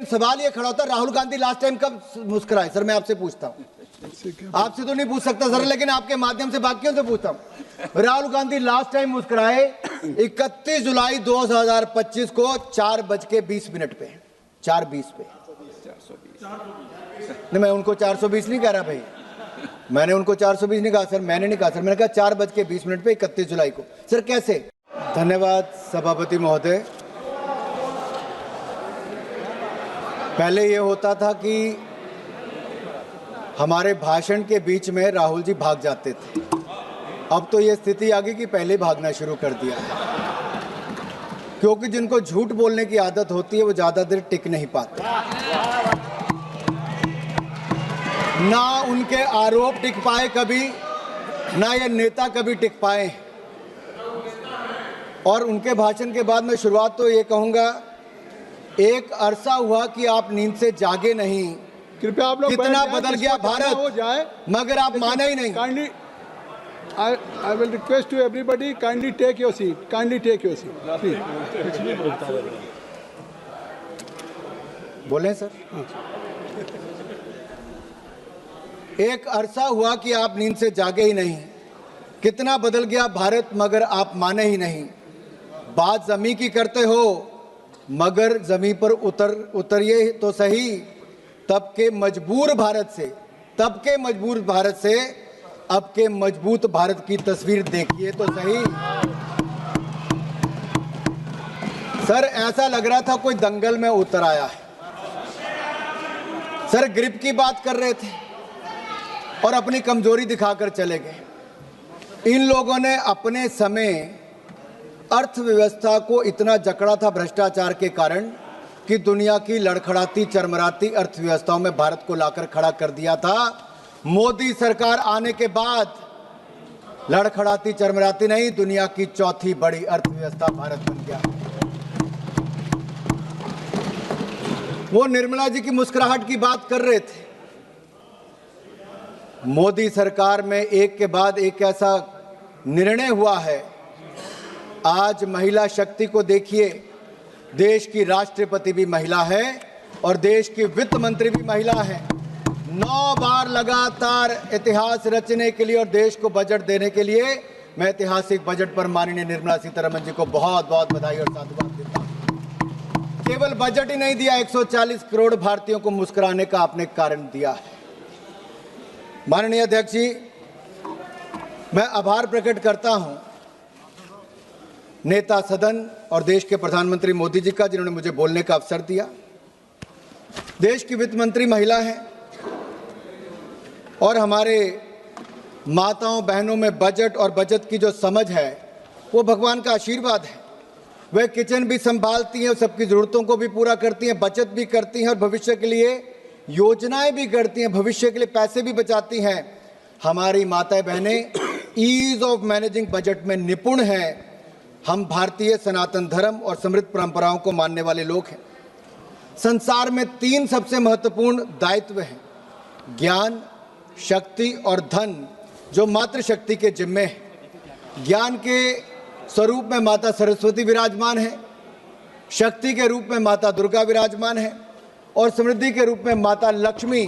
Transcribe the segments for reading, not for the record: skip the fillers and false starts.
सवाल ये खड़ा होता है, राहुल गांधी लास्ट टाइम कब मुस्कुराए? सर मैं आपसे पूछता हूँ, आपसे तो नहीं पूछ सकता सर, लेकिन आपके माध्यम से बाकियों से पूछता हूँ। राहुल गांधी लास्ट टाइम मुस्कुराए 31 जुलाई 2025 को 4:20 पे, 4:20 पे। नहीं, मैं उनको 420 नहीं कह रहा भाई, मैंने उनको 420 नहीं कहा सर, मैंने नहीं कहा सर, मैंने कहा 4:20 पे 31 जुलाई को। सर कैसे? धन्यवाद सभापति महोदय। पहले ये होता था कि हमारे भाषण के बीच में राहुल जी भाग जाते थे, अब तो ये स्थिति आ गई कि पहले भागना शुरू कर दिया है, क्योंकि जिनको झूठ बोलने की आदत होती है वो ज़्यादा देर टिक नहीं पाते। ना उनके आरोप टिक पाए कभी, ना ये नेता कभी टिक पाए। और उनके भाषण के बाद मैं शुरुआत तो ये कहूँगा, एक अरसा हुआ कि आप नींद से जागे नहीं, कृपया आप लोग कितना बदल गया भारत, हो जाए, मगर आप माने ही नहीं। Kindly I will request to everybody, kindly take your seat, kindly take your seat, please. बोले सर। एक अरसा हुआ कि आप नींद से जागे ही नहीं, कितना बदल गया भारत, मगर आप माने ही नहीं। बात जमी की करते हो, मगर जमी पर उतरिए तो सही। तब के मजबूर भारत से, तब के मजबूर भारत से अब के मजबूत भारत की तस्वीर देखिए तो सही। सर ऐसा लग रहा था कोई दंगल में उतर आया है। सर ग्रिप की बात कर रहे थे और अपनी कमजोरी दिखाकर चले गए। इन लोगों ने अपने समय अर्थव्यवस्था को इतना जकड़ा था भ्रष्टाचार के कारण कि दुनिया की लड़खड़ाती चरमराती अर्थव्यवस्थाओं में भारत को लाकर खड़ा कर दिया था। मोदी सरकार आने के बाद लड़खड़ाती चरमराती नहीं, दुनिया की चौथी बड़ी अर्थव्यवस्था भारत बन गया। वो निर्मला जी की मुस्कुराहट की बात कर रहे थे। मोदी सरकार में एक के बाद एक ऐसा निर्णय हुआ है। आज महिला शक्ति को देखिए, देश की राष्ट्रपति भी महिला है और देश की वित्त मंत्री भी महिला है। 9 बार लगातार इतिहास रचने के लिए और देश को बजट देने के लिए मैं ऐतिहासिक बजट पर माननीय निर्मला सीतारमण जी को बहुत बहुत बधाई और साधुवाद देता हूं। केवल बजट ही नहीं दिया, 140 करोड़ भारतीयों को मुस्कुराने का आपने कारण दिया है। माननीय अध्यक्ष जी, मैं आभार प्रकट करता हूं नेता सदन और देश के प्रधानमंत्री मोदी जी का, जिन्होंने मुझे बोलने का अवसर दिया। देश की वित्त मंत्री महिला है और हमारे माताओं बहनों में बजट और बचत की जो समझ है वो भगवान का आशीर्वाद है। वे किचन भी संभालती हैं, सबकी ज़रूरतों को भी पूरा करती हैं, बचत भी करती हैं और भविष्य के लिए योजनाएं भी करती हैं, भविष्य के लिए पैसे भी बचाती हैं। हमारी माताएं बहनें ईज ऑफ मैनेजिंग बजट में निपुण हैं। हम भारतीय सनातन धर्म और समृद्ध परंपराओं को मानने वाले लोग हैं। संसार में 3 सबसे महत्वपूर्ण दायित्व हैं, ज्ञान, शक्ति और धन, जो मातृशक्ति के जिम्मे है। ज्ञान के स्वरूप में माता सरस्वती विराजमान है, शक्ति के रूप में माता दुर्गा विराजमान है और समृद्धि के रूप में माता लक्ष्मी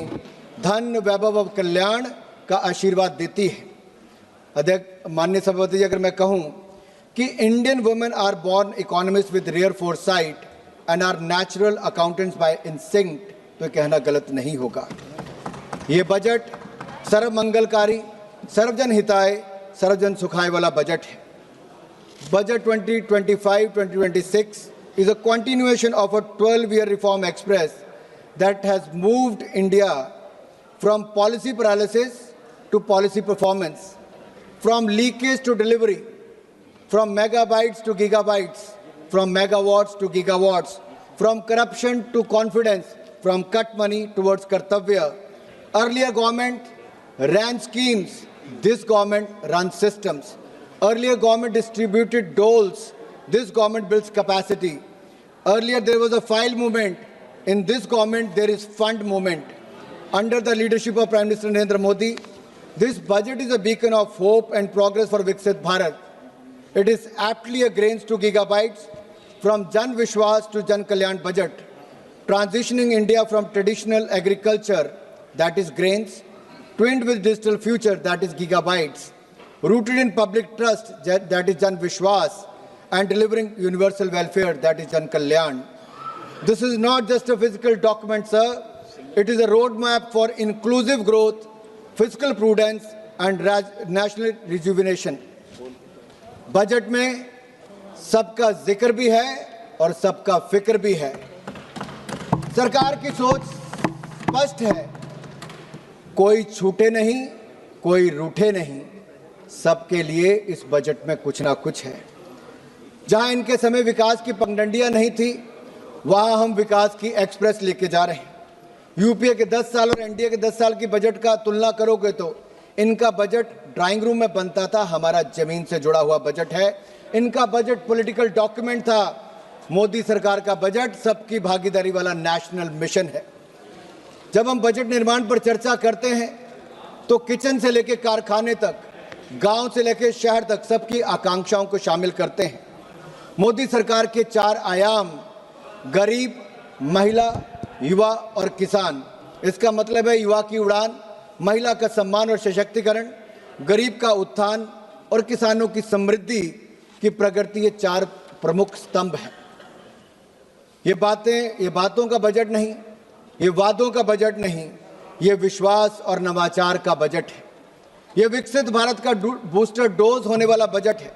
धन, वैभव और कल्याण का आशीर्वाद देती है। अध्यक्ष, माननीय सभापति जी, अगर मैं कहूँ कि Indian women are born economist with rare foresight and are natural accountants by instinct, तो कहना गलत नहीं होगा। ये बजट सर्वमंगलकारी, सर्वजन हिताय, सर्वजन सुखाय वाला बजट है। Budget 2025-2026 is a continuation of a 12-year reform express that has moved India from policy paralysis to policy performance, from leakage to delivery, from megabytes to gigabytes, from megawatts to gigawatts, from corruption to confidence, from cut money towards kartavya. Earlier government ran schemes, this government runs systems. Earlier government distributed doles, this government builds capacity. Earlier there was a file movement, in this government there is fund movement. Under the leadership of Prime Minister Narendra Modi, this budget is a beacon of hope and progress for Viksit Bharat. It is aptly a grains to gigabytes, from Jan Vishwas to Jan Kalyan budget. transitioning India from traditional agriculture, that is grains, twinned with digital future, that is gigabytes, rooted in public trust, that is Jan Vishwas, and delivering universal welfare, that is Jan Kalyan. This is not just a physical document, sir. It is a roadmap for inclusive growth, fiscal prudence, and national rejuvenation. Budget में सबका जिक्र भी है और सबका फिक्र भी है। सरकार की सोच स्पष्ट है, कोई छूटे नहीं, कोई रूठे नहीं, सबके लिए इस बजट में कुछ ना कुछ है। जहां इनके समय विकास की पगडंडियां नहीं थी, वहां हम विकास की एक्सप्रेस लेके जा रहे हैं। यूपीए के 10 साल और एनडीए के 10 साल की बजट का तुलना करोगे तो इनका बजट ड्राइंग रूम में बनता था, हमारा जमीन से जुड़ा हुआ बजट है। इनका बजट पॉलिटिकल डॉक्यूमेंट था, मोदी सरकार का बजट सबकी भागीदारी वाला नेशनल मिशन है। जब हम बजट निर्माण पर चर्चा करते हैं तो किचन से लेकर कारखाने तक, गांव से लेकर शहर तक सबकी आकांक्षाओं को शामिल करते हैं। मोदी सरकार के 4 आयाम, गरीब, महिला, युवा और किसान। इसका मतलब है युवा की उड़ान, महिला का सम्मान और सशक्तिकरण, गरीब का उत्थान और किसानों की समृद्धि की प्रगति, ये 4 प्रमुख स्तंभ हैं। ये बातों का बजट नहीं, ये वादों का बजट नहीं, ये विश्वास और नवाचार का बजट है। ये विकसित भारत का बूस्टर डोज होने वाला बजट है।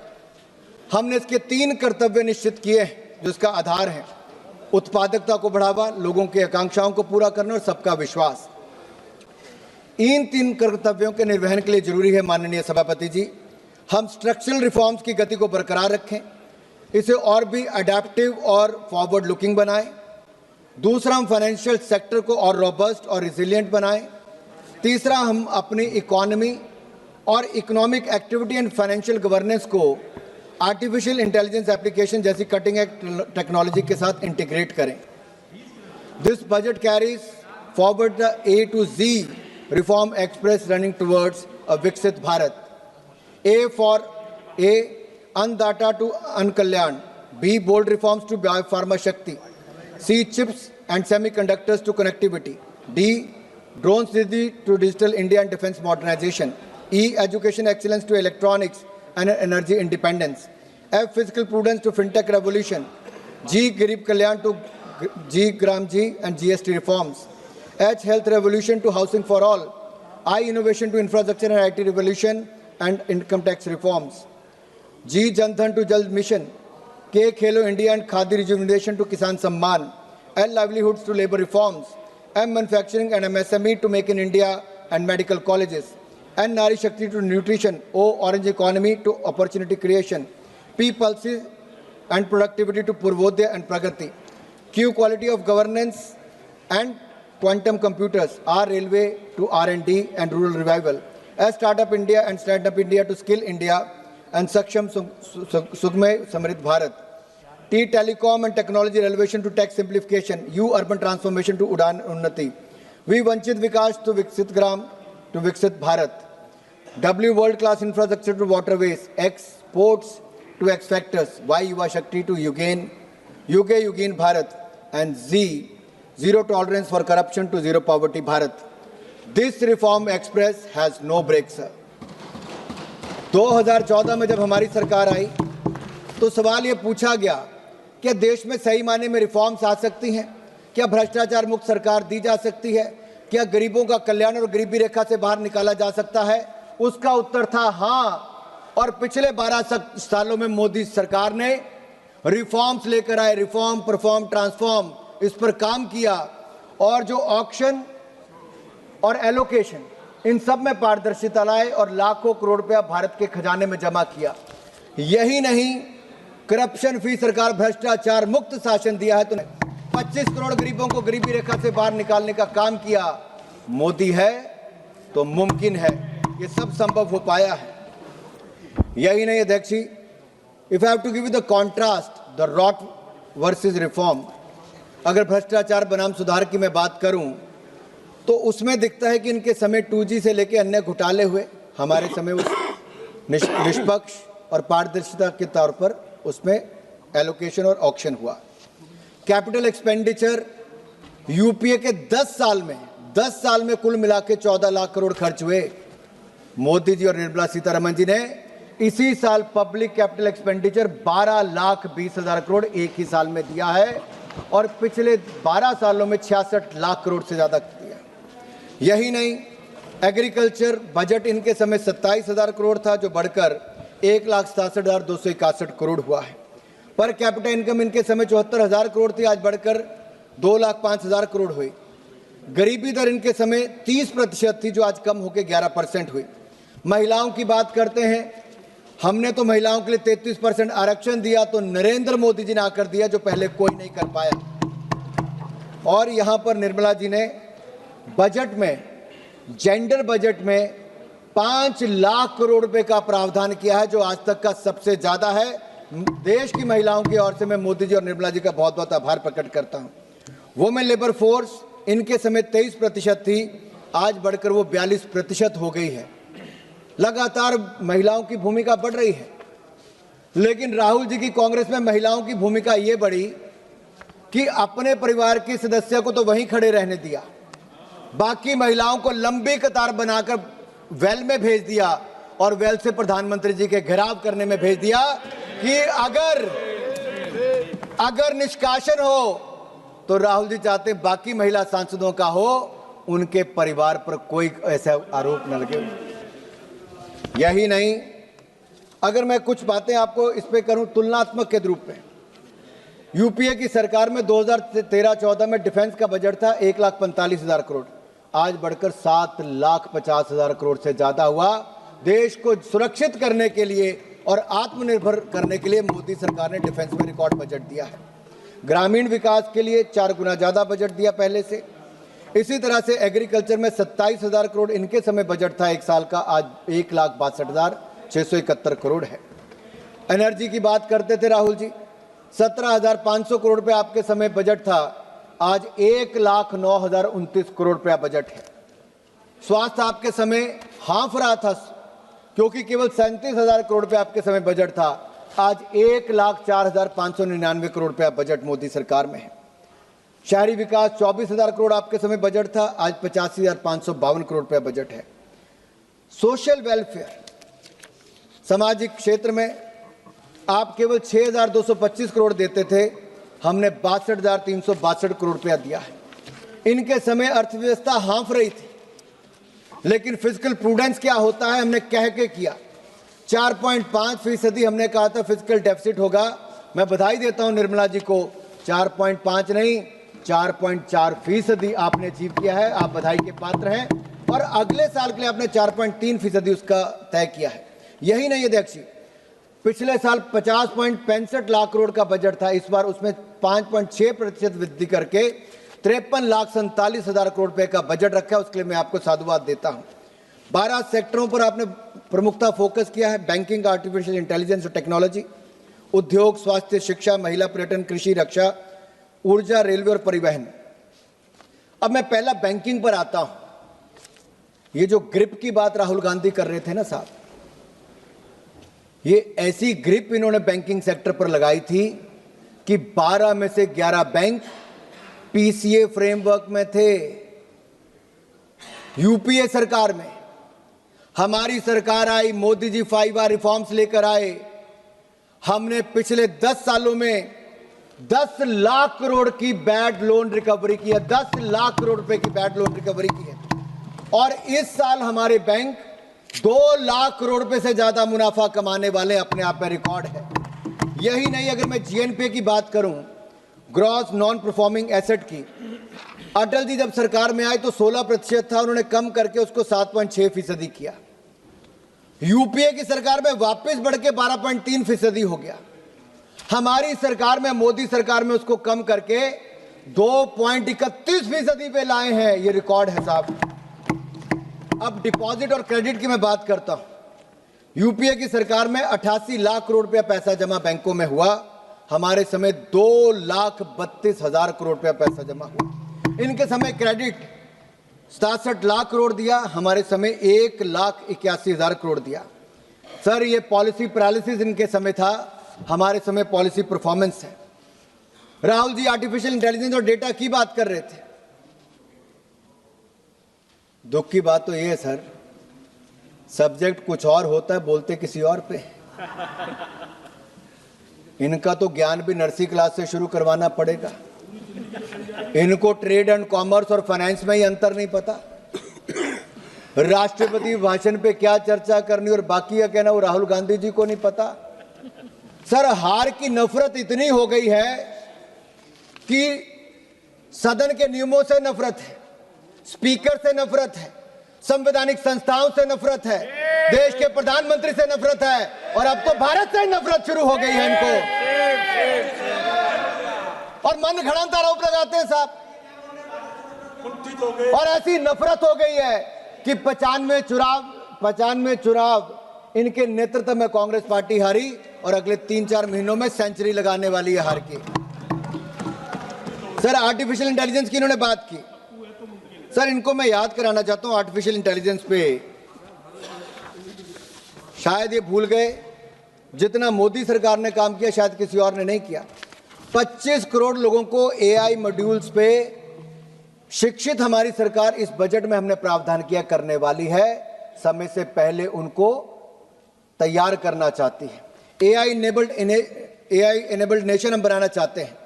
हमने इसके 3 कर्तव्य निश्चित किए हैं, जिसका आधार है उत्पादकता को बढ़ावा, लोगों की आकांक्षाओं को पूरा करना और सबका विश्वास। इन 3 कर्तव्यों के निर्वहन के लिए जरूरी है माननीय सभापति जी, हम स्ट्रक्चरल रिफॉर्म्स की गति को बरकरार रखें, इसे और भी अडेप्टिव और फॉरवर्ड लुकिंग बनाएं। दूसरा, हम फाइनेंशियल सेक्टर को और रोबस्ट और रिजिलियंट बनाएं। तीसरा, हम अपनी इकोनॉमी और economic activity and financial governance को आर्टिफिशियल इंटेलिजेंस एप्लीकेशन जैसी कटिंग एज टेक्नोलॉजी के साथ इंटीग्रेट करें। This budget carries forward the A to Z reform express running towards a विकसित भारत। A for A, अन्नदाता टू अन्न कल्याण। B, bold reforms to biopharma Shakti. C, chips and semiconductors to connectivity. D, drones to digital India and defense modernization. E, education excellence to electronics and energy independence. F, fiscal prudence to fintech revolution. G, Garib Kalyan to G, Gram G and GST reforms. H, health revolution to housing for all. I, innovation to infrastructure and IT revolution and income tax reforms. G, Jan Dhan to Jal mission. K, Khelo India and Khadi rejuvenation to Kisan Samman. L, livelihoods to labor reforms. M, manufacturing and MSME to make in India and medical colleges. N, Nari Shakti to nutrition. O, orange economy to opportunity creation. P, pulses and productivity to Purvodaya and Pragati. Q, quality of governance and quantum computers. R, railway to R&D and rural revival. S, startup India and stand-up India to skill India and Saksham Sugme Samrit Bharat. T, telecom and technology relevation to tech simplification. U, urban transformation to Udan Unnati. V, Vanchit Vikas to Viksit Gram to Viksit Bharat. W, world-class infrastructure to waterways. X, sports to X factors. Y, Yuva Shakti to Yugain Bharat. And Z, zero tolerance for corruption to zero poverty Bharat. This reform express has no brakes, sir. 2014 में जब हमारी सरकार आई तो सवाल ये पूछा गया, क्या देश में सही मायने में रिफॉर्म्स आ सकती हैं? क्या भ्रष्टाचार मुक्त सरकार दी जा सकती है? क्या गरीबों का कल्याण और गरीबी रेखा से बाहर निकाला जा सकता है? उसका उत्तर था हाँ। और पिछले 12 सालों में मोदी सरकार ने रिफॉर्म्स लेकर आए, रिफॉर्म, परफॉर्म, ट्रांसफॉर्म, इस पर काम किया और जो ऑक्शन और एलोकेशन, इन सब में पारदर्शिता लाए और लाखों करोड़ रुपया भारत के खजाने में जमा किया। यही नहीं, करप्शन फ्री सरकार, भ्रष्टाचार मुक्त शासन दिया है। तो 25 करोड़ गरीबों को गरीबी रेखा से बाहर निकालने का काम किया। मोदी है तो मुमकिन है, ये सब संभव हो पाया है। यही नहीं अध्यक्ष ji, if I have to give you the contrast, the rot versus reform, अगर भ्रष्टाचार बनाम सुधार की मैं बात करूं तो उसमें दिखता है कि इनके समय 2G से लेकर अन्य घोटाले हुए, हमारे समय उस निष्पक्ष और पारदर्शिता के तौर पर उसमें एलोकेशन और ऑक्शन हुआ। कैपिटल एक्सपेंडिचर यूपीए के 10 साल में कुल मिला के 14 लाख करोड़ खर्च हुए। मोदी जी और निर्मला सीतारमण जी ने इसी साल पब्लिक कैपिटल एक्सपेंडिचर 12,20,000 करोड़ एक ही साल में दिया है और पिछले 12 सालों में 66 लाख करोड़ से ज्यादा दिया। यही नहीं, एग्रीकल्चर बजट इनके समय 27,000 करोड़ था, जो बढ़कर 1,67,261 करोड़ हुआ है। पर कैपिटा इनकम इनके समय 74,000 करोड़ थी, आज बढ़कर 2,05,000 करोड़ हुई। गरीबी दर इनके समय 30% थी, जो आज कम होकर 11% हुई। महिलाओं की बात करते हैं, हमने तो महिलाओं के लिए 33% आरक्षण दिया, तो नरेंद्र मोदी जी ने आकर दिया, जो पहले कोई नहीं कर पाया। और यहां पर निर्मला जी ने बजट में, जेंडर बजट में 5 लाख करोड़ रुपए का प्रावधान किया है, जो आज तक का सबसे ज्यादा है। देश की महिलाओं की ओर से मैं मोदी जी और निर्मला जी का बहुत बहुत आभार प्रकट करता हूं। वुमेन लेबर फोर्स इनके समय 23% थी, आज बढ़कर वो 42% हो गई है। लगातार महिलाओं की भूमिका बढ़ रही है, लेकिन राहुल जी की कांग्रेस में महिलाओं की भूमिका ये बढ़ी कि अपने परिवार के सदस्य को तो वहीं खड़े रहने दिया, बाकी महिलाओं को लंबी कतार बनाकर वेल में भेज दिया और वेल से प्रधानमंत्री जी के घेराव करने में भेज दिया कि अगर निष्कासन हो तो राहुल जी चाहते बाकी महिला सांसदों का हो, उनके परिवार पर कोई ऐसा आरोप न लगे। यही नहीं, अगर मैं कुछ बातें आपको इस पे करूं तुलनात्मक के रूप में, यूपीए की सरकार में 2013-14 में डिफेंस का बजट था 1,45,000 करोड़, आज बढ़कर 7,50,000 करोड़ से ज्यादा हुआ। देश को सुरक्षित करने के लिए और आत्मनिर्भर करने के लिए मोदी सरकार ने डिफेंस में रिकॉर्ड बजट दिया है। ग्रामीण विकास के लिए 4 गुना ज्यादा बजट दिया पहले से। इसी तरह से एग्रीकल्चर में 27,000 करोड़ इनके समय बजट था एक साल का, आज 1,62,671 करोड़ है। एनर्जी की बात करते थे राहुल जी, 17,500 करोड़ रुपए आपके समय बजट था, आज 1,09,029 करोड़ रुपया बजट है। स्वास्थ्य आपके समय हांफ रहा था, क्योंकि केवल 37,000 करोड़ रुपए आपके समय बजट था, आज 1,04,599 करोड़ रुपया बजट मोदी सरकार में है। शहरी विकास 24,000 करोड़ आपके समय बजट था, आज 85,552 करोड़ रुपया बजट है। सोशल वेलफेयर, सामाजिक क्षेत्र में आप केवल 6,225 करोड़ देते थे, हमने 62,362 करोड़ रुपया दिया है। इनके समय अर्थव्यवस्था हाँफ रही थी, लेकिन फिजिकल प्रूडेंस क्या होता है हमने कह के किया। 4.5% हमने कहा था फिजिकल डेफिसिट होगा। मैं बधाई देता हूं निर्मला जी को, 4.5 नहीं 4.4% आपने अचीव किया है, आप बधाई के पात्र हैं। और अगले साल के लिए आपने 4.3% उसका तय किया है। यही नहीं अध्यक्ष जी, पिछले साल 50.65 लाख करोड़ का बजट था, इस बार उसमें 5.6% वृद्धि करके 53,47,000 करोड़ रुपए का बजट रखा है, उसके लिए मैं आपको साधुवाद देता हूं। 12 सेक्टरों पर आपने प्रमुखता फोकस किया है, बैंकिंग, आर्टिफिशियल इंटेलिजेंस और टेक्नोलॉजी, उद्योग, स्वास्थ्य, शिक्षा, महिला, पर्यटन, कृषि, रक्षा, ऊर्जा, रेलवे और परिवहन। अब मैं पहला बैंकिंग पर आता हूं। ये जो ग्रिप की बात राहुल गांधी कर रहे थे ना साहब, ये ऐसी ग्रिप इन्होंने बैंकिंग सेक्टर पर लगाई थी कि 12 में से 11 बैंक पीसीए फ्रेमवर्क में थे। यूपीए सरकार में हमारी सरकार आई, मोदी जी 5R रिफॉर्म्स लेकर आए। हमने पिछले 10 सालों में 10 लाख करोड़ की बैड लोन रिकवरी की है, 10 लाख करोड़ रुपए की बैड लोन रिकवरी की है। और इस साल हमारे बैंक 2 लाख करोड़ रुपए से ज्यादा मुनाफा कमाने वाले अपने आप में रिकॉर्ड है। यही नहीं, अगर मैं जीएनपी की बात करूं, ग्रॉस नॉन परफॉर्मिंग एसेट की, अटल जी जब सरकार में आए तो 16% था, उन्होंने कम करके उसको 7.6% किया। यूपीए की सरकार में वापस बढ़ के 12.3% हो गया। हमारी सरकार में, मोदी सरकार में उसको कम करके 2.31% पे लाए हैं। ये रिकॉर्ड है साहब। अब डिपॉजिट और क्रेडिट की मैं बात करता हूं। यूपीए की सरकार में 88 लाख करोड़ रुपया पैसा जमा बैंकों में हुआ, हमारे समय 2,32,000 करोड़ रुपया पैसा जमा हुआ। इनके समय क्रेडिट 67 लाख करोड़ दिया, हमारे समय 1,81,000 करोड़ दिया। सर, ये पॉलिसी पैरालिसिस इनके समय था, हमारे समय पॉलिसी परफॉर्मेंस है। राहुल जी आर्टिफिशियल इंटेलिजेंस और डेटा की बात कर रहे थे। दुख की बात तो ये है सर, सब्जेक्ट कुछ और होता है, बोलते किसी और पे। इनका तो ज्ञान भी नर्सरी क्लास से शुरू करवाना पड़ेगा। इनको ट्रेड एंड कॉमर्स और फाइनेंस में ही अंतर नहीं पता। राष्ट्रपति भाषण पे क्या चर्चा करनी और बाकी का कहना वो राहुल गांधी जी को नहीं पता। सर, हार की नफरत इतनी हो गई है कि सदन के नियमों से नफरत है, स्पीकर से नफरत है, संवैधानिक संस्थाओं से नफरत है, देश के प्रधानमंत्री से नफरत है और अब तो भारत से नफरत शुरू हो गई है इनको। और मन घड़ंत आरोप लगाते हैं साहब। और ऐसी नफरत हो गई है कि 95 चुनाव इनके नेतृत्व में कांग्रेस पार्टी हारी और अगले 3-4 महीनों में सेंचुरी लगाने वाली है हार की। सर, आर्टिफिशियल इंटेलिजेंस की इन्होंने बात की। सर, इनको मैं याद कराना चाहता हूं आर्टिफिशियल इंटेलिजेंस पे। शायद ये भूल गए, जितना मोदी सरकार ने काम किया शायद किसी और ने नहीं किया। 25 करोड़ लोगों को एआई मॉड्यूल्स पे शिक्षित हमारी सरकार इस बजट में हमने प्रावधान किया करने वाली है। समय से पहले उनको तैयार करना चाहती है। एआई एनेबल्ड नेशन हम बनाना चाहते हैं।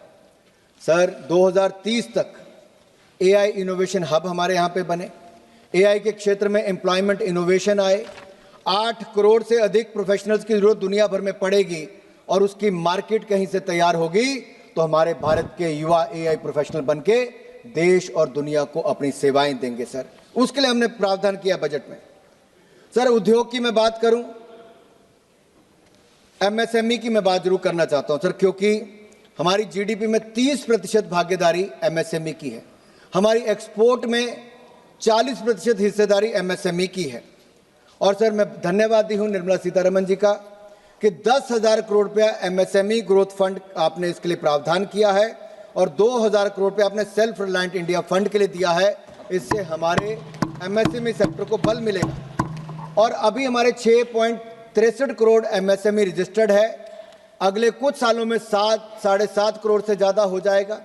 सर, 2030 तक एआई इनोवेशन हब हमारे यहाँ पे बने, एआई के क्षेत्र में एम्प्लॉयमेंट इनोवेशन आए, 8 करोड़ से अधिक प्रोफेशनल्स की जरूरत दुनिया भर में पड़ेगी और उसकी मार्केट कहीं से तैयार होगी तो हमारे भारत के युवा एआई प्रोफेशनल बनके देश और दुनिया को अपनी सेवाएं देंगे। सर, उसके लिए हमने प्रावधान किया बजट में। सर, उद्योग की मैं बात करूं, एमएसएमई की मैं बात जरूर करना चाहता हूं सर, क्योंकि हमारी जीडीपी में 30% भागीदारी एमएसएमई की है। हमारी एक्सपोर्ट में 40% हिस्सेदारी एमएसएमई की है। और सर, मैं धन्यवादी हूं निर्मला सीतारमण जी का कि 10,000 करोड़ रुपया एमएसएमई ग्रोथ फंड आपने इसके लिए प्रावधान किया है और 2,000 करोड़ रुपया आपने सेल्फ रिलायंट इंडिया फंड के लिए दिया है। इससे हमारे एमएसएमई सेक्टर को बल मिलेगा। और अभी हमारे 6.63 करोड़ एमएसएमई रजिस्टर्ड है। अगले कुछ सालों में 7-7.5 करोड़ से ज़्यादा हो जाएगा।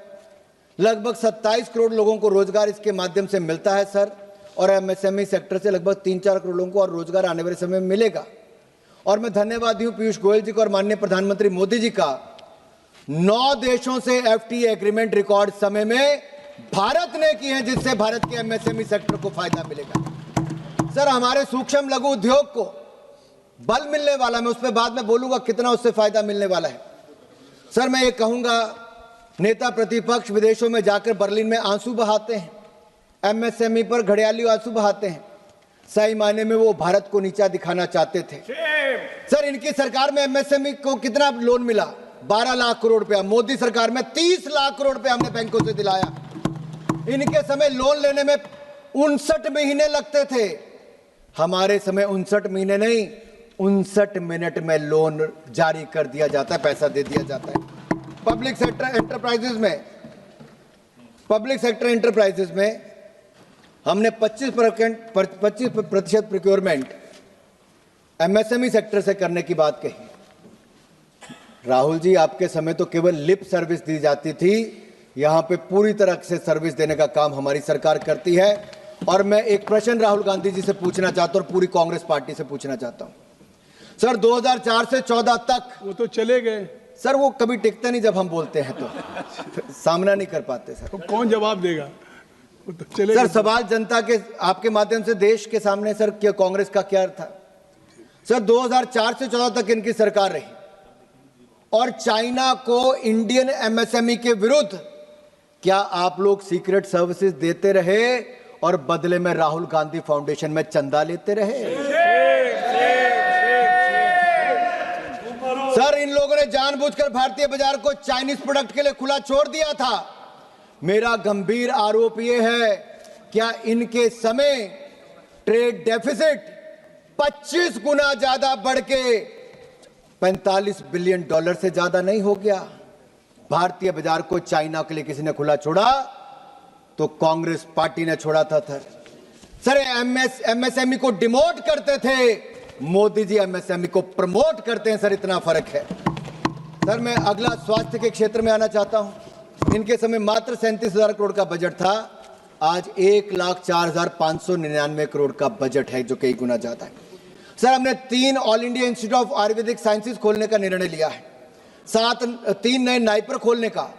लगभग 27 करोड़ लोगों को रोजगार इसके माध्यम से मिलता है सर, और एमएसएमई सेक्टर से लगभग 3-4 करोड़ लोगों को और रोजगार आने वाले समय में मिलेगा। और मैं धन्यवादी हूं पीयूष गोयल जी को और माननीय प्रधानमंत्री मोदी जी का। 9 देशों से एफटीए एग्रीमेंट रिकॉर्ड समय में भारत ने की है, जिससे भारत के एमएसएमई सेक्टर को फायदा मिलेगा। सर, हमारे सूक्ष्म लघु उद्योग को बल मिलने वाला, मैं उस पर बाद में बोलूंगा कितना उससे फायदा मिलने वाला है। सर, मैं ये कहूंगा, नेता प्रतिपक्ष विदेशों में जाकर बर्लिन में आंसू बहाते हैं, एमएसएमई पर घड़ियाली आंसू बहाते हैं। सही मायने में वो भारत को नीचा दिखाना चाहते थे। सर, इनकी सरकार में एमएसएमई को कितना लोन मिला? 12 लाख करोड़ रुपया। मोदी सरकार में 30 लाख करोड़ रुपया हमने बैंकों से दिलाया। इनके समय लोन लेने में 59 महीने लगते थे, हमारे समय 59 महीने नहीं, 59 मिनट में लोन जारी कर दिया जाता है, पैसा दे दिया जाता है। पब्लिक सेक्टर एंटरप्राइजेज में हमने 25% प्रोक्योरमेंट एमएसएमई सेक्टर से करने की बात कही। राहुल जी, आपके समय तो केवल लिप सर्विस दी जाती थी, यहां पे पूरी तरह से सर्विस देने का काम हमारी सरकार करती है। और मैं एक प्रश्न राहुल गांधी जी से पूछना चाहता हूं और पूरी कांग्रेस पार्टी से पूछना चाहता हूं। सर, 2004 से 14 तक वो तो चले गए सर, वो कभी टिकते नहीं, जब हम बोलते हैं तो सामना नहीं कर पाते सर। तो कौन जवाब देगा? वो तो चले सर, गए। सवाल जनता के आपके माध्यम से देश के सामने सर, क्या कांग्रेस का क्या था? सर, 2004 से 14 तक इनकी सरकार रही और चाइना को इंडियन एमएसएमई के विरुद्ध क्या आप लोग सीक्रेट सर्विसेज देते रहे और बदले में राहुल गांधी फाउंडेशन में चंदा लेते रहे? सर, इन लोगों ने जानबूझकर भारतीय बाजार को चाइनीज प्रोडक्ट के लिए खुला छोड़ दिया था। मेरा गंभीर आरोप यह है, क्या इनके समय ट्रेड डेफिसिट 25 गुना ज्यादा बढ़ के $45 बिलियन से ज्यादा नहीं हो गया? भारतीय बाजार को चाइना के लिए किसी ने खुला छोड़ा तो कांग्रेस पार्टी ने छोड़ा था। सर, एमएसएमई को डिमोट करते थे, मोदी जी एमएसएमई को प्रमोट करते हैं। सर, इतना फर्क है। सर, मैं अगला स्वास्थ्य के क्षेत्र में आना चाहता हूं। इनके समय मात्र 37,000 करोड़ का बजट था आज 1,04,599 करोड़ का बजट है, जो कई गुना ज्यादा है। सर, हमने 3 all India institute of Ayurvedic sciences खोलने का निर्णय लिया है, 3 नए नाइपर खोलने का,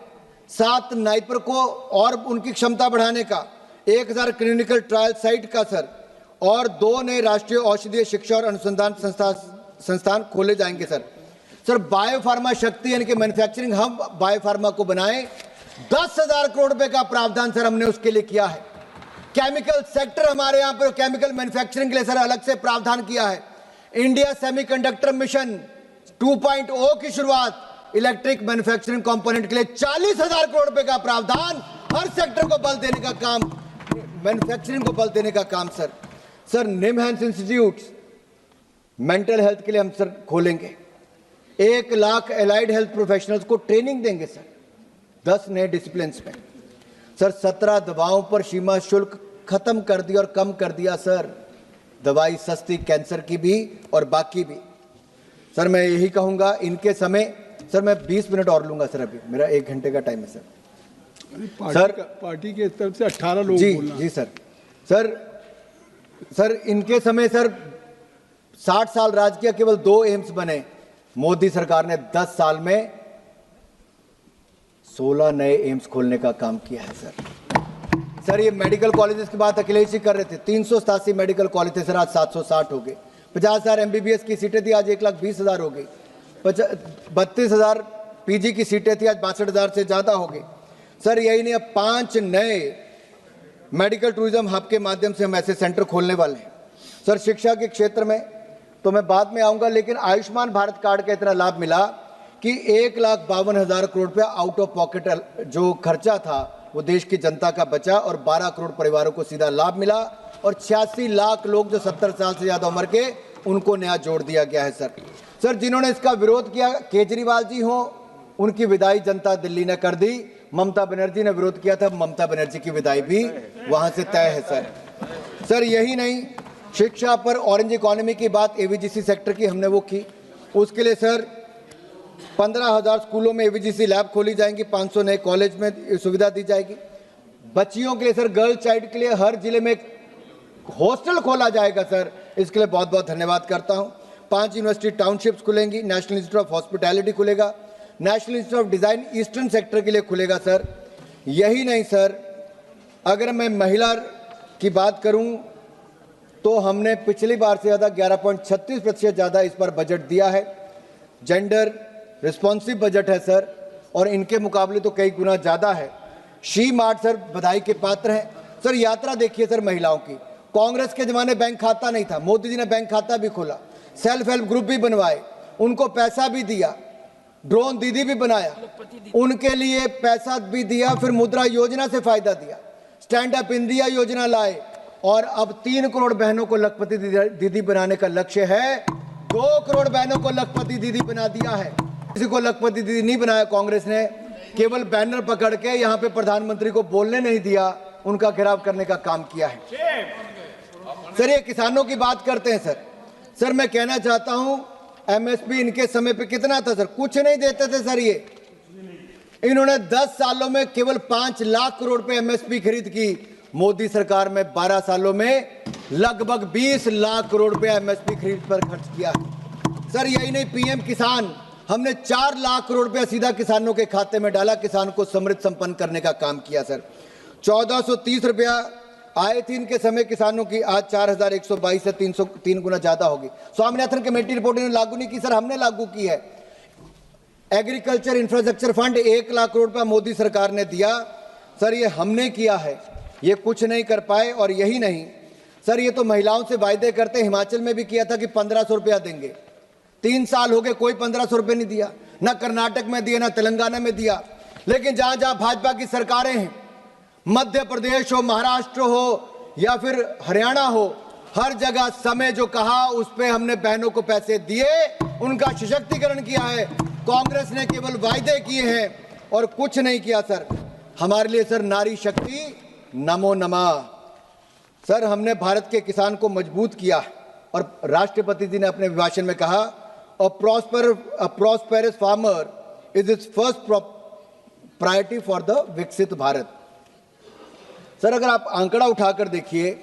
7 नाइपर को और उनकी क्षमता बढ़ाने का, 1000 क्लिनिकल ट्रायल साइट का सर, और 2 नए राष्ट्रीय औषधीय शिक्षा और अनुसंधान संस्थान खोले जाएंगे सर। सर, बायोफार्मा शक्ति यानी कि मैन्युफैक्चरिंग हम बायोफार्मा को बनाए, 10,000 करोड़ रुपए का प्रावधान सर हमने उसके लिए किया है। केमिकल सेक्टर हमारे यहां पर केमिकल मैन्युफैक्चरिंग के लिए सर अलग से प्रावधान किया है। इंडिया सेमीकंडक्टर मिशन 2.0 की शुरुआत, इलेक्ट्रिक मैन्युफैक्चरिंग कंपोनेंट के लिए 40,000 करोड़ रुपए का प्रावधान, हर सेक्टर को बल देने का काम, मैन्युफैक्चरिंग को बल देने का काम sir. Sir, NIMHANS institute mental health के लिए हम सर खोलेंगे, 1 लाख एलाइड हेल्थ प्रोफेशनल्स को ट्रेनिंग देंगे सर 10 नए डिसिप्लिन में। सर, 17 दवाओं पर सीमा शुल्क खत्म कर दिया और कम कर दिया सर, दवाई सस्ती, कैंसर की भी और बाकी भी। सर, मैं यही कहूंगा इनके समय, सर मैं 20 मिनट और लूंगा सर, अभी मेरा 1 घंटे का टाइम है सर। पार्टी के तरफ से 18 लोग जी बोलना। जी सर। सर इनके समय सर 60 साल राज किया, केवल 2 एम्स बने। मोदी सरकार ने 10 साल में 16 नए एम्स खोलने का काम किया है सर। सर, ये मेडिकल कॉलेजेस की बात अखिलेश जी कर रहे थे, 387 मेडिकल कॉलेज थे सर, आज 760 हो गए। 50,000 MBBS की सीटें थी, आज 1,20,000 हो गई। 32,000 PG की सीटें थी, आज 62,000 से ज्यादा हो गई। सर, यही नहीं, अब 5 नए मेडिकल टूरिज्म हब के माध्यम से हम ऐसे सेंटर खोलने वाले हैं। सर, शिक्षा के क्षेत्र में तो मैं बाद में आऊंगा, लेकिन आयुष्मान भारत कार्ड का इतना लाभ मिला कि 1,52,000 करोड़ रुपया आउट ऑफ पॉकेट जो खर्चा था वो देश की जनता का बचा और 12 करोड़ परिवारों को सीधा लाभ मिला, और 86 लाख लोग जो 70 साल से ज्यादा उम्र के, उनको नया जोड़ दिया गया है सर, जिन्होंने इसका विरोध किया, केजरीवाल जी हो, उनकी विदाई जनता दिल्ली ने कर दी। ममता बनर्जी ने विरोध किया था, ममता बनर्जी की विदाई भी वहां से तय है सर, यही नहीं, शिक्षा पर ऑरेंज इकोनॉमी की बात, AVGC सेक्टर की हमने वो की। उसके लिए सर 15,000 स्कूलों में AVGC लैब खोली जाएंगी, 500 नए कॉलेज में सुविधा दी जाएगी। बच्चियों के लिए सर, गर्ल चाइल्ड के लिए हर जिले में एक हॉस्टल खोला जाएगा सर, इसके लिए बहुत बहुत धन्यवाद करता हूं। 5 यूनिवर्सिटी टाउनशिप्स खुलेंगी, नेशनल इंस्टीट्यूट ऑफ हॉस्पिटैलिटी खुलेगा, national institute of design eastern sector के लिए खुलेगा सर। यही नहीं सर, अगर मैं महिला की बात करूं तो हमने पिछली बार से ज्यादा 11.36% ज्यादा इस पर बजट दिया है। जेंडर रिस्पॉन्सिव बजट है सर, और इनके मुकाबले तो कई गुना ज्यादा है। शी मार्ट सर बधाई के पात्र है सर। यात्रा देखिए सर महिलाओं की, कांग्रेस के जमाने बैंक खाता नहीं था, मोदी जी ने बैंक खाता भी खोला, सेल्फ हेल्प ग्रुप भी बनवाए, उनको पैसा भी दिया, ड्रोन दीदी भी बनाया, उनके लिए पैसा भी दिया, फिर मुद्रा योजना से फायदा दिया, स्टैंड अप इंडिया योजना लाए, और अब 3 करोड़ बहनों को लखपति दीदी बनाने का लक्ष्य है। 2 करोड़ बहनों को लखपति दीदी बना दिया है। किसी को लखपति दीदी नहीं बनाया कांग्रेस ने, केवल बैनर पकड़ के यहाँ पे प्रधानमंत्री को बोलने नहीं दिया, उनका घेराव करने का काम किया है सर। ये किसानों की बात करते हैं सर मैं कहना चाहता हूं, MSP इनके समय पे कितना था सर? कुछ नहीं देते थे सर। ये इन्होंने 10 सालों में केवल 5 लाख करोड़ रुपए MSP खरीद की। मोदी सरकार में 12 सालों में लगभग 20 लाख करोड़ रुपए MSP खरीद पर खर्च किया सर। यही नहीं, PM किसान हमने 4 लाख करोड़ रुपया सीधा किसानों के खाते में डाला, किसान को समृद्ध संपन्न करने का काम किया सर। 1430 रुपया आए थी इनके समय किसानों की, आज 4122 से 303 गुना ज्यादा होगी। स्वामीनाथन कमेटी रिपोर्ट ने लागू नहीं की सर, हमने लागू की है। Agriculture infrastructure fund 1 lakh crore रुपया मोदी सरकार ने दिया सर, ये हमने किया है, ये कुछ नहीं कर पाए। और यही नहीं सर, ये तो महिलाओं से वायदे करते, हिमाचल में भी किया था कि 1500 रुपया देंगे, 3 साल हो गए कोई 1500 रुपये नहीं दिया, ना कर्नाटक में दिया ना तेलंगाना में दिया। लेकिन जहां जहां भाजपा की सरकारें हैं, मध्य प्रदेश हो, महाराष्ट्र हो या फिर हरियाणा हो, हर जगह समय जो कहा उस पे हमने बहनों को पैसे दिए, उनका सशक्तिकरण किया है। कांग्रेस ने केवल वायदे किए हैं और कुछ नहीं किया सर। हमारे लिए सर नारी शक्ति नमो नमः सर, हमने भारत के किसान को मजबूत किया। और राष्ट्रपति जी ने अपने भाषण में कहा, a prosperous farmer is its first priority for the विकसित भारत। सर अगर आप आंकड़ा उठाकर देखिए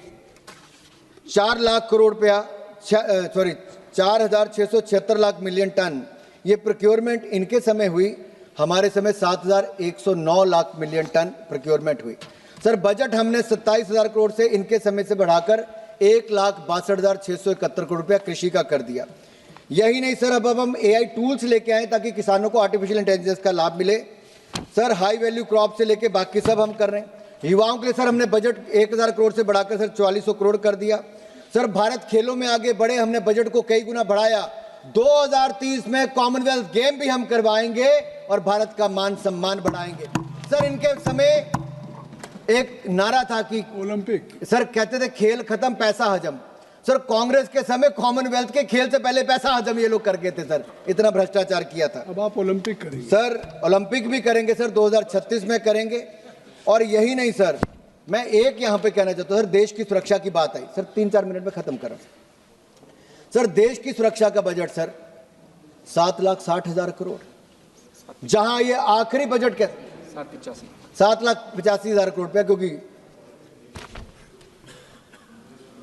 4 लाख करोड़ रुपया 4,676 लाख मिलियन टन ये प्रोक्योरमेंट इनके समय हुई, हमारे समय 7,109 लाख मिलियन टन प्रोक्योरमेंट हुई। सर बजट हमने 27,000 करोड़ से इनके समय से बढ़ाकर 1,62,671 करोड़ रुपया कृषि का कर दिया। यही नहीं सर, अब हम AI टूल्स लेके आए ताकि किसानों को आर्टिफिशियल इंटेलिजेंस का लाभ मिले। सर हाई वैल्यू क्रॉप से लेके बाकी सब हम कर रहे हैं। युवाओं के लिए सर हमने बजट 1,000 करोड़ से बढ़ाकर सर 4,400 करोड़ कर दिया। सर भारत खेलों में आगे बढ़े, हमने बजट को कई गुना बढ़ाया। 2030 में कॉमनवेल्थ गेम भी हम करवाएंगे और भारत का मान सम्मान बढ़ाएंगे। सर इनके समय एक नारा था कि ओलंपिक, सर कहते थे खेल खत्म पैसा हजम। सर कांग्रेस के समय कॉमनवेल्थ के खेल से पहले पैसा हजम ये लोग करके थे सर, इतना भ्रष्टाचार किया था। अब आप ओलंपिक करेंगे सर, ओलंपिक भी करेंगे सर, 2036 में करेंगे। और यही नहीं सर, मैं एक यहां पे कहना चाहता हूं, सर देश की सुरक्षा की बात आई सर, 3-4 मिनट में खत्म कर रहा हूं। सर देश की सुरक्षा का बजट सर 7,60,000 करोड़, जहां ये आखिरी बजट के 7,85,000 करोड़ रुपया, क्योंकि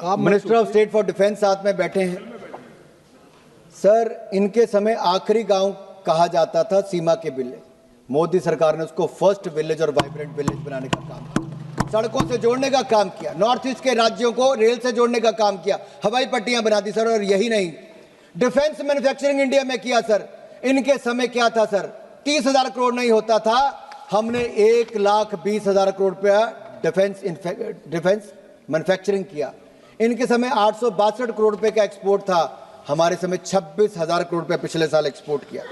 आप minister of state for defence साथ में बैठे हैं। सर इनके समय आखिरी गांव कहा जाता था सीमा के विलेज, मोदी सरकार ने उसको फर्स्ट विलेज और वाइब्रेंट विलेज बनाने का काम किया, सड़कों से जोड़ने का काम किया, नॉर्थ ईस्ट के राज्यों को रेल से जोड़ने का काम किया, हवाई पट्टियां बना दी सर। और यही नहीं, डिफेंस मैन्युफैक्चरिंग इंडिया में किया सर। इनके समय क्या था सर, 30,000 करोड़ नहीं होता था, हमने 1,20,000 करोड़ रुपया डिफेंस मैन्युफैक्चरिंग किया। इनके समय 862 करोड़ रुपए का एक्सपोर्ट था, हमारे समय 26,000 करोड़ रुपए पिछले साल एक्सपोर्ट किया।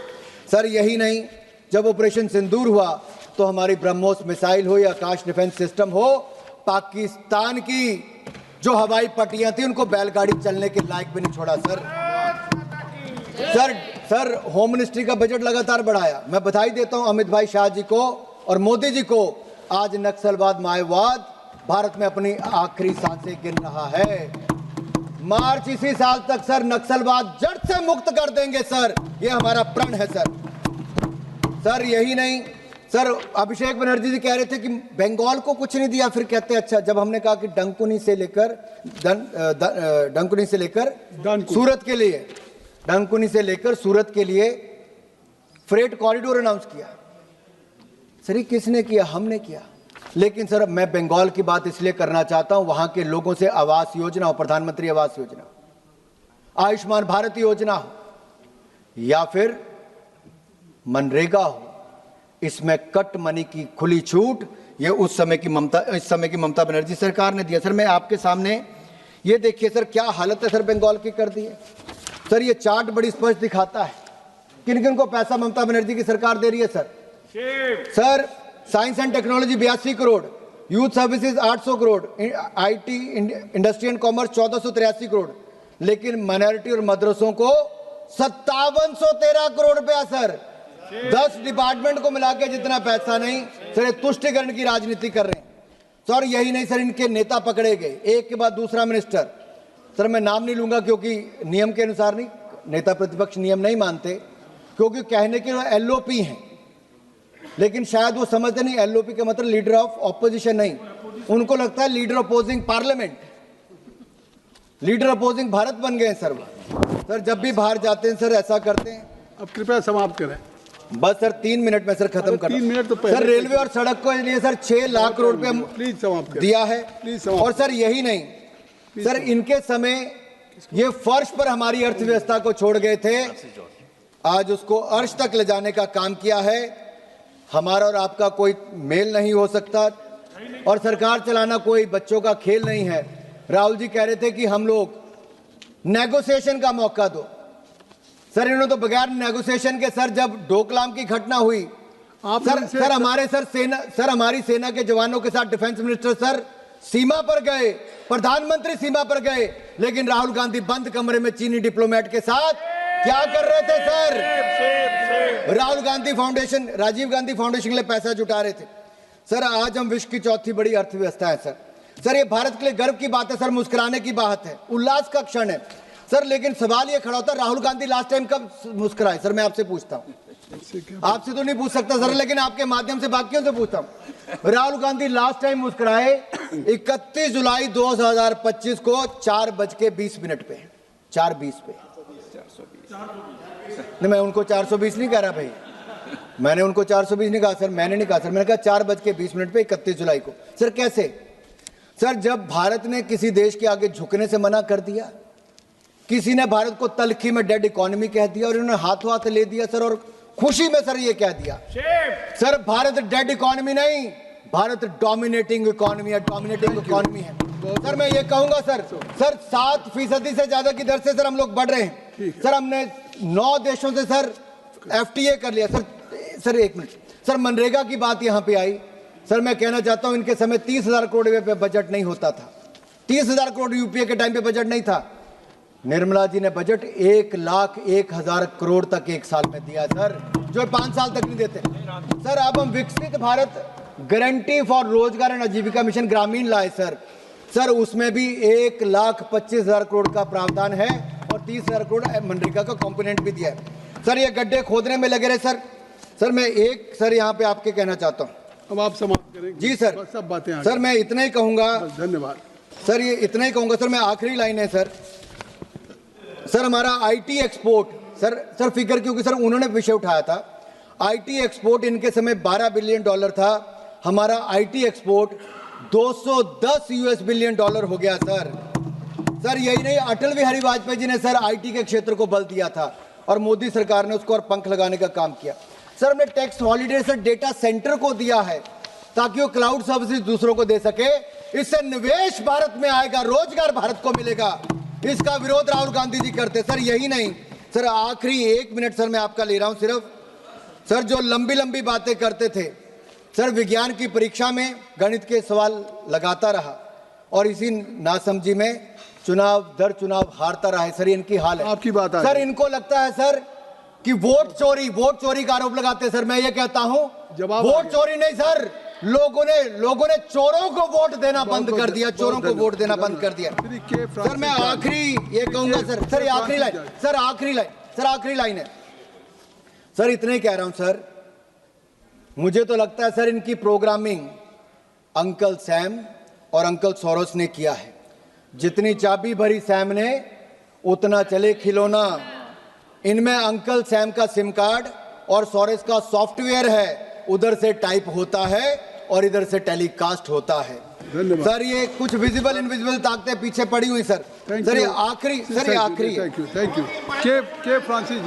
सर यही नहीं, जब ऑपरेशन सिंदूर हुआ तो हमारी ब्रह्मोस मिसाइल हो या आकाश डिफेंस सिस्टम हो, पाकिस्तान की जो हवाई पट्टियां थी उनको बैलगाड़ी चलने के लायक भी नहीं छोड़ा सर होम मिनिस्ट्री का बजट लगातार बढ़ाया। मैं बधाई देता हूं अमित भाई शाह जी को और मोदी जी को। आज नक्सलवाद माओवाद भारत में अपनी आखिरी सांसें गिन रहा है। मार्च इसी साल तक सर नक्सलवाद जड़ से मुक्त कर देंगे सर, ये हमारा प्रण है सर यही नहीं सर, अभिषेक बनर्जी जी कह रहे थे कि बंगाल को कुछ नहीं दिया, फिर कहते अच्छा, जब हमने कहा कि डंकुनी से लेकर सूरत के लिए, डंकुनी से लेकर सूरत के लिए फ्रेट कॉरिडोर अनाउंस किया। सर ये किसने किया? हमने किया। लेकिन सर मैं बंगाल की बात इसलिए करना चाहता हूं, वहां के लोगों से आवास योजना हो, प्रधानमंत्री आवास योजना, आयुष्मान भारत योजना हो या फिर मनरेगा हो, इसमें कट मनी की खुली छूट ये इस समय की ममता बनर्जी सरकार ने दिया। सर मैं आपके सामने ये देखिए सर क्या हालत है सर बंगाल की कर दी है। सर ये चार्ट बड़ी स्पष्ट दिखाता है किन किन को पैसा ममता बनर्जी की सरकार दे रही है sir science and technology 82 crore, youth services 800 crore, IT industry and commerce 1483 crore, लेकिन माइनॉरिटी और मदरसों को 5713 करोड़ रुपया सर। 10 डिपार्टमेंट को मिला के जितना पैसा नहीं सर, तुष्टिकरण की राजनीति कर रहे हैं सर। यही नहीं सर, इनके नेता पकड़े गए एक के बाद दूसरा मिनिस्टर। सर मैं नाम नहीं लूंगा क्योंकि नियम के अनुसार नहीं, नेता प्रतिपक्ष नियम नहीं मानते, क्योंकि कहने के LOP हैं, लेकिन शायद वो समझते नहीं LOP का मतलब लीडर ऑफ ऑपोजिशन नहीं, उनको लगता है leader opposing parliament, leader opposing Bharat बन गए सर जब भी बाहर जाते हैं सर ऐसा करते हैं। अब कृपया समाप्त करें। बस सर 3 मिनट में सर खत्म कर 3 मिनट तो सर रेलवे और सड़क को लिए सर 6 लाख करोड़ रुपए प्लीज समाप्त दिया है। प्लीज और सर यही नहीं सर, इनके समय ये फर्श पर हमारी अर्थव्यवस्था को छोड़ गए थे, आज उसको अर्श तक ले जाने का काम किया है। हमारा और आपका कोई मेल नहीं हो सकता और सरकार चलाना कोई बच्चों का खेल नहीं है। राहुल जी कह रहे थे कि हम लोग नेगोशिएशन का मौका दो, सर इन्होंने तो बगैर नेगोशिएशन के सर जब डोकलाम की घटना हुई सर हमारी सेना के जवानों के साथ डिफेंस मिनिस्टर सर सीमा पर गए, प्रधानमंत्री सीमा पर गए, लेकिन राहुल गांधी बंद कमरे में चीनी डिप्लोमेट के साथ क्या कर रहे थे sir? Rahul Gandhi foundation, Rajiv Gandhi foundation के लिए पैसा जुटा रहे थे। सर आज हम विश्व की चौथी बड़ी अर्थव्यवस्था है सर ये भारत के लिए गर्व की बात है सर, मुस्कुराने की बात है, उल्लास का क्षण है सर। लेकिन सवाल ये खड़ा होता है राहुल गांधी लास्ट टाइम कब मुस्कुराए? सर मैं आपसे पूछता हूं आपसे तो नहीं पूछ सकता सर, लेकिन आपके माध्यम से बाकियों से पूछता हूं। राहुल गांधी लास्ट टाइम मुस्कुराए 31 जुलाई 2025 को 4:20 पे, 4:20 पे। नहीं, मैं उनको 420 नहीं कह रहा भाई, मैंने उनको 420 नहीं कहा सर, मैंने नहीं कहा सर, मैंने कहा 4:20 पे 31 जुलाई को। सर कैसे? सर जब भारत ने किसी देश के आगे झुकने से मना कर दिया, किसी ने भारत को तलखी में डेड इकोनॉमी कह दिया और इन्होंने हाथों हाथ ले दिया सर, और खुशी में सर ये कह दिया सर भारत डेड इकोनॉमी नहीं, भारत डोमिनेटिंग इकोनॉमी है, डोमिनेटिंग इकोनॉमी है। सर मैं ये कहूंगा सर 7% से ज्यादा की दर से सर हम लोग बढ़ रहे हैं सर। हमने 9 देशों से सर FTA कर लिया सर। एक मिनट सर, मनरेगा की बात यहां पे आई सर, मैं कहना चाहता हूं इनके समय 30,000 करोड़ पे बजट नहीं होता था, 30,000 करोड़ यूपीए के टाइम पे बजट नहीं था। निर्मला जी ने बजट 1,01,000 करोड़ तक एक साल में दिया सर, जो 5 साल तक नहीं देते सर। अब हम विकसित भारत गारंटी फॉर रोजगार एंड आजीविका मिशन ग्रामीण लाए सर उसमें भी 1,25,000 करोड़ का प्रावधान है और 30,000 करोड़ मनरेगा का कंपोनेंट भी दिया है सर। ये गड्ढे खोदने में लगे रहे सर मैं एक सर यहाँ पे आपके कहना चाहता हूँ, अब आप समाप्त करें जी सर, सब बातें सर मैं इतना ही कहूंगा, धन्यवाद सर ये इतना ही कहूंगा सर। मैं आखिरी लाइन है सर हमारा IT एक्सपोर्ट सर फिगर, क्योंकि सर उन्होंने विषय उठाया था, IT एक्सपोर्ट इनके समय $12 बिलियन था, हमारा IT एक्सपोर्ट $210 बिलियन हो गया सर यही नहीं, अटल बिहारी वाजपेयी जी ने सर IT के क्षेत्र को बल दिया था और मोदी सरकार ने उसको और पंख लगाने का काम किया सर। हमने tax holiday sir data centre को दिया है ताकि वो क्लाउड सर्विसेज दूसरों को दे सके, इससे निवेश भारत में आएगा, रोजगार भारत को मिलेगा। इसका विरोध राहुल गांधी जी करते सर। यही नहीं सर, आखिरी 1 मिनट सर मैं आपका ले रहा हूं सिर्फ सर, जो लंबी बातें करते थे सर, विज्ञान की परीक्षा में गणित के सवाल लगाता रहा और इसी नासमझी में चुनाव दर चुनाव हारता रहा है सर। इनकी हाल है आपकी बात सर, इनको लगता है सर कि वोट चोरी का आरोप लगाते हैं सर। मैं ये कहता हूं वोट चोरी नहीं सर, लोगों ने चोरों को वोट देना बंद कर दिया, चोरों को वोट देना बंद कर दिया सर। मैं आखिरी ये कहूंगा सर आखिरी लाइन है सर, इतना ही कह रहा हूं सर। मुझे तो लगता है सर इनकी प्रोग्रामिंग अंकल सैम और अंकल सोरोस ने किया है। जितनी चाबी भरी सैम ने उतना चले खिलौना। इनमें अंकल सैम का सिम कार्ड और सोरेस का सॉफ्टवेयर है, उधर से टाइप होता है और इधर से टेलीकास्ट होता है सर। ये कुछ विजिबल इनविजिबल ताकतें पीछे पड़ी हुई सर। सर ये आखिरी थैंक यू के फ्रांसिस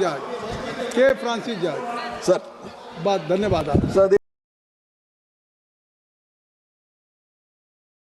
जॉर्ज सर, धन्यवाद आप सर।